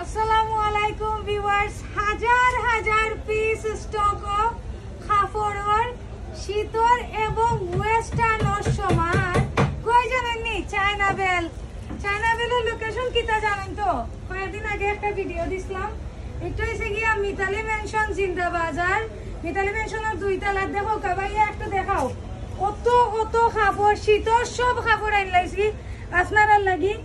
আসসালামু আলাইকুম ভিউয়ার্স, হাজার হাজার পিস স্টক কাপড়ের শীতল এবং ওয়েস্টার্ন সমান কই জানেননি? চায়না বেলের লোকেশন কিতা জানেন তো? কয়েকদিন আগে একটা ভিডিও দিছিলাম। এটা হচ্ছে গিয়া মিতালি মেনশন জিন্দা বাজার। মিতালি মেনশনের 2 তলা। দেখো কাবাইয়া একটা দেখাও, কত কত কাপড়, শীতল সব কাপড় আনলাইছি আপনারা লাগি।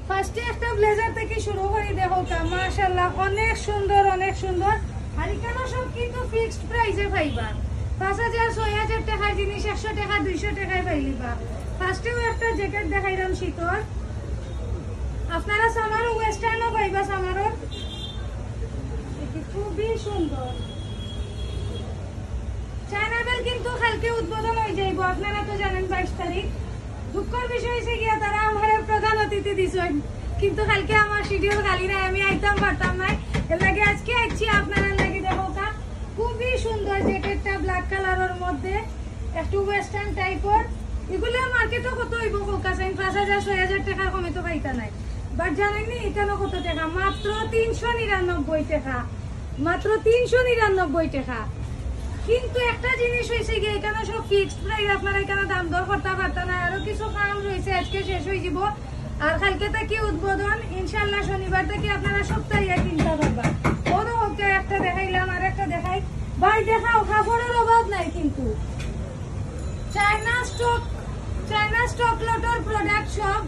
ফার্স্টে একটা ব্লেজার থেকে শুরু করি, দেখো মাশাআল্লাহ অনেক সুন্দর অনেক সুন্দর। আর এখানে সব কিন্তু ফিক্সড প্রাইসে পাইবা। 5000 6000 টাকার জিনিস 100 টাকা 200 টাকায় পাইলিবা। ফার্স্টেও একটা জ্যাকেট দেখাইলাম শীতল। আপনারা সামারও ওয়েস্টার্নও পাইবা। সামারও খুবই সুন্দর। চায়না বেল কিন্তু কালকে উদ্বোধন হয়ে যাইব, আপনারা তো জানেন 22 তারিখ। দুঃখের বিষয় হয়েছে গিয়া তারা আমার প্রধান অতিথি দিছেন, কিন্তু কালকে আমার শিডিউল খালি নাই, আমি আইতাম পারতাম নাই। এর লাগে আজকে আইছি আপনারা লাগি। দেখো খুবই সুন্দর জ্যাকেটটা, ব্ল্যাক কালারের মধ্যে একটু ওয়েস্টার্ন টাইপের। এগুলো মার্কেটে কত হইব কাকা? 5000 6000 টাকার কমে তো পাইতা নাই। বাট জানেননি এখানে কত টাকা? মাত্র 399 টাকা, মাত্র 399 টাকা। কিন্তু একটা জিনিস হয়েছে গিয়ে এখানে সব ফিক্সড প্রাইস, আপনারা এখানে দাম দর করতে পারতেন না। আরো কিছু কাম রয়েছে, আজকে শেষ হয়ে যাব। আর কালকে থেকে উদ্বোধন, ইনশাল্লাহ শনিবার থেকে আপনারা সপ্তাহে কিনতে পারবেন। ওরও ওকে একটা দেখাইলাম, আর একটা দেখাই। ভাই দেখাও, কাপড়ের অভাব নাই কিন্তু। চায়না স্টক লটের প্রোডাক্ট সব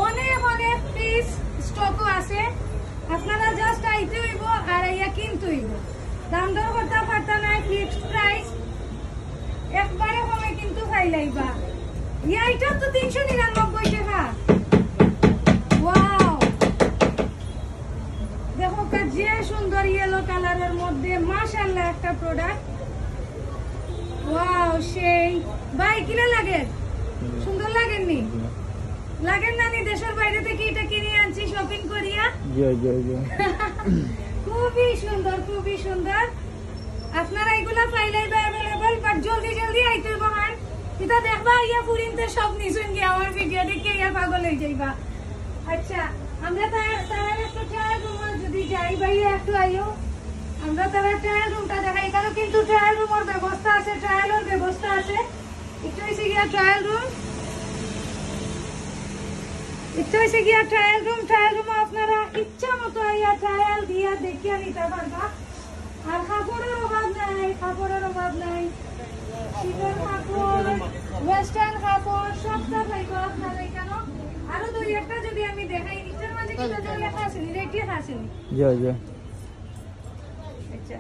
অনেক অনেক পিস স্টকও আছে। আপনারা জাস্ট আইতে হইব আর আইয়া কিনতে হইব। দাম দর করতে পারতা নাই, ফিক্সড প্রাইস একবারে কমে কিন্তু খাইলাইবা। এইটা তো 399 টাকা। ওয়াও, দেখো যে সুন্দর ইয়েলো কালারের মধ্যে মাশাআল্লাহ একটা প্রোডাক্ট। ওয়াও সেই ভাই কিনা লাগে? সুন্দর লাগেননি? লাগেন না? দেশের বাইরে থেকে এটা কিনে আনছি শপিং করিয়া। খুবই সুন্দর, খুবই সুন্দর। আপনারা এগুলা পাইলাইবা अवेलेबल, বাট জলদি জলদি আইতে হইব। আর এটা দেখবা ইয়া পুরিনতে সব নিছেন কি আমার ভিডিও দেখে ইয়া পাগল হয়ে যাইবা। আচ্ছা, আমরা তার একটু ট্রায়াল রুম যদি যাই, ভাইয়া একটু আইও। আমরা তার ট্রায়াল রুমটা দেখাই। এখানে কিন্তু ট্রায়াল রুমের ব্যবস্থা আছে, ট্রায়ালের ব্যবস্থা আছে। এটা হচ্ছে গিয়া ট্রায়াল রুম, এটা হচ্ছে গিয়া ট্রায়াল রুম। ট্রায়াল রুমে আপনারা ইচ্ছা মতো আইয়া ট্রায়াল দিয়া দেখিয়া নিতে পারবা। আর কাপড়ের অভাব নাই, কাপড়ের অভাব নাই। শীতের কাপড়, ওয়েস্টার্ন কাপড় সবটা পাইবা আপনারা এখানে। আরো 2-1টা যদি আমি দেখাই, নিচের মাঝে কিন্তু লেখা আছে, রেখে আছে। আচ্ছা,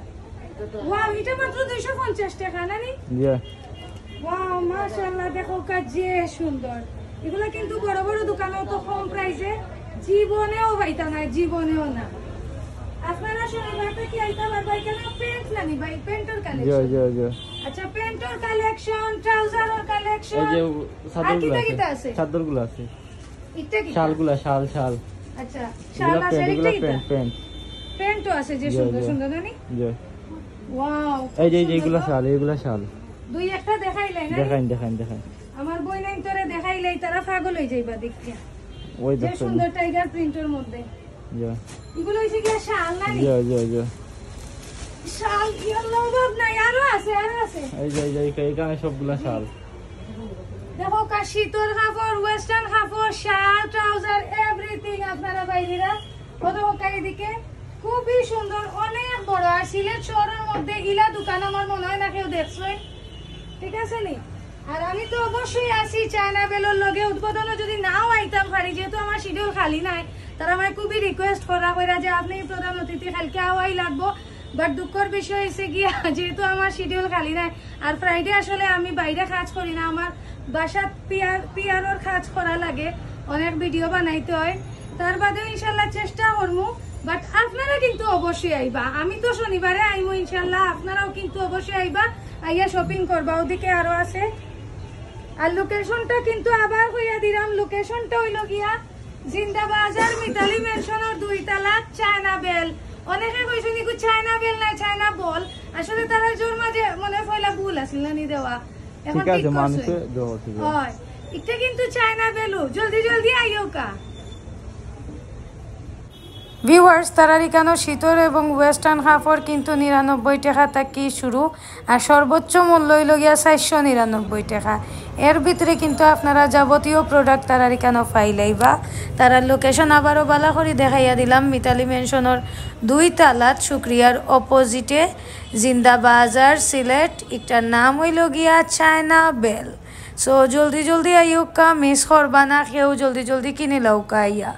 ওয়াও, এটা মাত্র 250 টাকা না? ওয়াও মাশাআল্লাহ, দেখো যে সুন্দর। এগুলা কিন্তু বড় বড় দোকানে তো কম প্রাইসে জীবনেও পাইতা না, জীবনেও না। আপনারা শনিবার থেকে আইতা পারবা। এখানে প্যান্ট নানি ভাই, প্যান্টের কালেকশন। আচ্ছা, প্যান্টের কালেকশন, ট্রাউজারের কালেকশন। এই যে সাদরগুলো আছে, সাদরগুলো আছে। এটা কি শালগুলো? শাল। আচ্ছা, শাল আছে, এটা কি প্যান্টও আছে যে সুন্দর সুন্দর নানি। ওয়াও, এই যে এইগুলা শাল, এইগুলা শাল। 2-1টা দেখাইলাই না? দেখাইন। আমার বই নাই তোরে দেখাইলাই, তারা পাগল হয়ে যাইবা দেখিয়া। ওই যে সুন্দর টাইগার প্রিন্টের মধ্যে। এগুলো হইছে কি শাল নানি? শাল ইয়েলো অভাব নাই, আরো আছে। এই যে এখানে সবগুলা শাল। দেখো শীতের কাপড়, ওয়েস্টার্ন কাপড়, শাল, ট্রাউজার, এভরিথিং আপনারা বাইরেরা। কত এদিকে খুবই সুন্দর, অনেক বড়। আর সিলেট শহরের মধ্যে ইলা দোকান আমার মনে হয় না কেউ দেখছই, ঠিক আছে নি? আর আমি তো অবশ্যই আসি চায়না বেলের লগে। উদ্বোধনে যদি নাও আইতাম পারি, যেহেতু আমার শিডিউল খালি নাই, তারা আমার খুবই রিকোয়েস্ট করা যে আপনি প্রধান অতিথি কালকে আওয়াই লাগবো। বাট দুঃখের বিষয় হয়েছে গিয়া যেহেতু আমার শিডিউল খালি নাই, আর ফ্রাইডে আসলে আমি বাইরে কাজ করি না, আমার বাসাত পিয়ারের কাজ করা লাগে, অনেক ভিডিও বানাইতে হয়। তার বাদেও ইনশাল্লাহ চেষ্টা করবো। বাট আপনারা কিন্তু অবশ্যই আইবা। আমি তো শনিবারে আইমো ইনশাল্লাহ, আপনারাও কিন্তু অবশ্যই আইবা, আইয়া শপিং করবা। ওদিকে আরো আছে। আর লোকেশনটা কিন্তু আবার হইয়া দিলাম, লোকেশনটা হইল গিয়া জিন্দা বাজার, মিতালি মেনশনের 2 তলা, চায়না বেল। অনেকে কইছে নিকু চায়না বেল নাই, চায়না বল। আসলে তারা জোর মাঝে মনে হইলা ভুল আছিল না নি দেওয়া। এখন ঠিক আছে, হয় এটা কিন্তু চায়না বেলু। জলদি জলদি আইও কা। ভিউয়ার্স তারার এখানে শীতর এবং ওয়েস্টার্ন কাপড় কিন্তু 99 টাকা থেকে শুরু আর সর্বোচ্চ মূল্য হইল গিয়া 499 টাকা। এর ভিতরে কিন্তু আপনারা যাবতীয় প্রোডাক্ট তারার এখানে পাইলাইবা। তারার লোকেশন আবারও বালা করে দেখাইয়া দিলাম, মিতালি মেনশনের 2 তালাত শুক্রিয়ার অপোজিটে, জিন্দা বাজার, সিলেট। একটার নাম হইল গিয়া চায়না বেল। সো জলদি জলদি আইউকা, মিস করবা না, কেউ জলদি জলদি কিনে লওকা আইয়া।